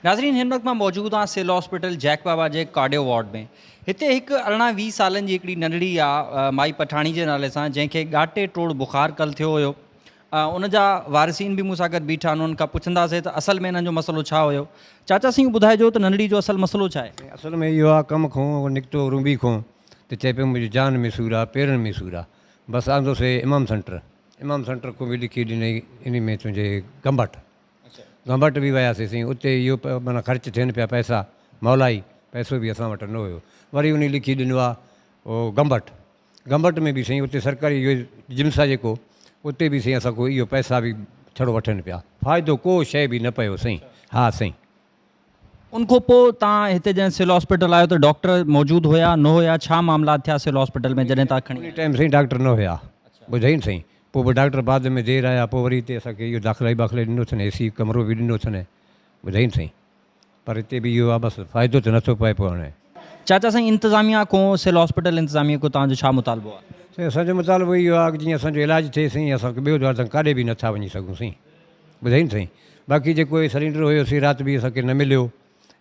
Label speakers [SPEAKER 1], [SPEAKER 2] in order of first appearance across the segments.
[SPEAKER 1] नाज़रीन हिन वक्त मां मौजूद हाँ सिविल हॉस्पिटल जैक बाबा जे कार्डियो वार्ड में। हिते हिकु 19-20 सालनि जी हिकिड़ी नंढड़ी आहे माई पठाणी जे नाले सां, जंहिंखे गाटे टोड़ बुखार कल थियो हुयो। उन जा वारिसीन बि मूंसां गॾु बीठा आहिनि, उन्हनि खां पुछंदासीं त असल में हिननि जो मसइलो छा हुयो। चाचा सिंह ॿुधाइजो त नंढड़ी जो असल मसइलो छा आहे?
[SPEAKER 2] असल में इहो आहे, कम खां निकितो रूंबी खां त चए पियो मुंहिंजी जान में सूरु आहे, पेरनि में सूरु आहे। बसि आंदोसीं इमाम सेंटर को बि लिखी ॾिनई, इन में तुंहिंजे गंबट बि वियासीं साईं। उते इहो माना ख़र्चु थियनि पिया पैसा, मौलाई पैसो बि असां वटि न हुयो। वरी उन लिखी ॾिनो आहे उहो गंबट में बि साईं उते सरकारी इहो जिम्सा जेको उते बि साईं असांखो इहो पैसा बि छड़ो वठनि पिया, फ़ाइदो को शइ बि न पियो साईं। हा साईं।
[SPEAKER 1] उनखां पोइ तव्हां हिते जॾहिं सिविल हॉस्पिटल आयो त डॉक्टर मौजूदु हुया न हुया, छा मामला थिया सिविल हॉस्पिटल में जॾहिं तव्हां खणी?
[SPEAKER 2] उन टाइम साईं डॉक्टर न हुया, ॿुधाई न साईं। पोइ बि डॉक्टर बाद में देरि आया, पोइ वरी हिते असांखे इहो दाख़िला ॾिनो अथनि, एसी कमिरो बि ॾिनो अथनि, ॿुधाई न साईं। पर हिते बि इहो आहे, बसि फ़ाइदो त नथो पए पियो हाणे।
[SPEAKER 1] चाचा साईं इंतिज़ामिया खां सिविल हॉस्पिटल इंतिज़ामिया खां तव्हांजो छा मुतालबो आहे?
[SPEAKER 2] साईं असांजो मुतालबो इहो आहे कि जीअं असांजो इलाजु थिए साईं, असांखे ॿियो द्वार त काॾे बि नथा वञी सघूं साईं, ॿुधाई न साईं। बाक़ी जेको सिलेंडर हुयोसीं राति बि असांखे न मिलियो,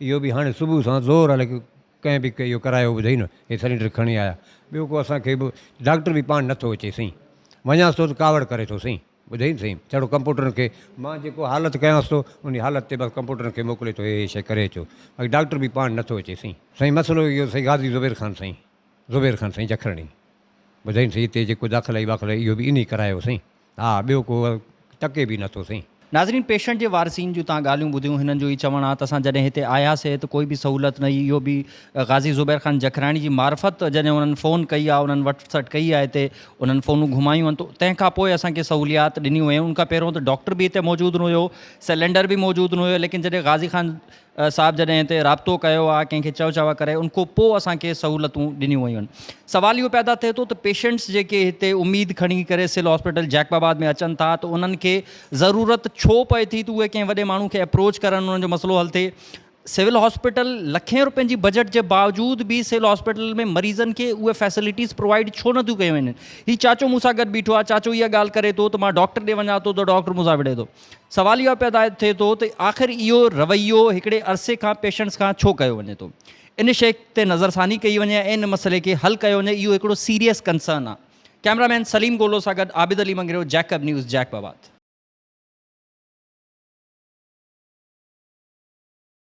[SPEAKER 2] इहो बि हाणे सुबुह सां ज़ोर हले कंहिं बि इहो करायो, ॿुधाई न, हे सिलेंडर खणी आया। ॿियो को असांखे बि डॉक्टर बि पाण नथो अचे साईं, वञांसि थो त कावड़ करे थो साईं, ॿुधाई न साईं। छड़ो कंप्यूटरनि खे मां जेको हालति कयांसि थो, उन हालति ते बसि कंप्यूटरनि खे मोकिले थो, हे शइ करे अचो। बाक़ी डॉक्टर बि पाण नथो अचे साईं। साईं मसइलो इहो साईं गाज़ी ज़ुबैर ख़ान साईं जखरणी, ॿुधाई न साईं। हिते जेको दाख़िला वाख़िला इहो बि इन ई करायो साईं। हा, ॿियो को टके बि नथो साईं।
[SPEAKER 1] नाज़रीन पेशेंट जे वारसीन जूं तव्हां ॻाल्हियूं ॿुधियूं, हिननि जो ई चवणु आहे त असां जॾहिं हिते आयासीं त कोई बि सहूलियत न हुई। इहो बि गाज़ी ज़ुबैर ख़ान जखराणी जी मार्फत जॾहिं उन्हनि फ़ोन कई आहे, उन्हनि वटि सट कई आहे हिते, उन्हनि फ़ोनूं घुमायूं आहिनि, त तंहिंखां पोइ असांखे सहूलियात ॾिनियूं वयूं। उनखां पहिरियों त डॉक्टर बि हिते मौजूदु न हुयो, सिलेंडर बि मौजूदु न हुयो। लेकिन जॾहिं गाज़ी ख़ान साहब जॾहिं हिते राब्तो कयो आहे, कंहिंखे चव करे, उनखां पोइ असांखे सहूलियतूं ॾिनियूं वयूं आहिनि। सुवाल इहो पैदा थिए थो त पेशेंट्स जेके हिते उमेद खणी करे सिविल हॉस्पिटल जैकबाबाद में अचनि था, त उन्हनि खे ज़रूरत छो पए थी त उहे कंहिं वॾे माण्हू खे अप्रोच करनि, उन्हनि जो मसइलो हल थिए। सिविल हॉस्पिटल लखें रुपयनि जी बजट जे बावजूदि बि सिविल हॉस्पिटल में मरीज़नि खे उहे फैसिलिटीज़ प्रोवाइड छो नथियूं कयूं वञनि। हीउ चाचो मूंसां गॾु बीठो आहे, चाचो इहा ॻाल्हि करे थो त मां डॉक्टर ॾे वञा थो त डॉक्टर मूंसां विड़े थो। सवाल इहो पैदा थिए थो त आख़िर इहो रवैयो हिकिड़े अरसे खां पेशेंट्स खां छो कयो वञे थो। इन शइ ते नज़रसानी कई वञे, इन मसइले खे हल कयो वञे, इहो हिकिड़ो सीरियस कंसर्न आहे। कैमरामैन सलीम गोलो सां गॾु आबिद अली मंगरेओ, जैकब न्यूज़, जैकबाबाद।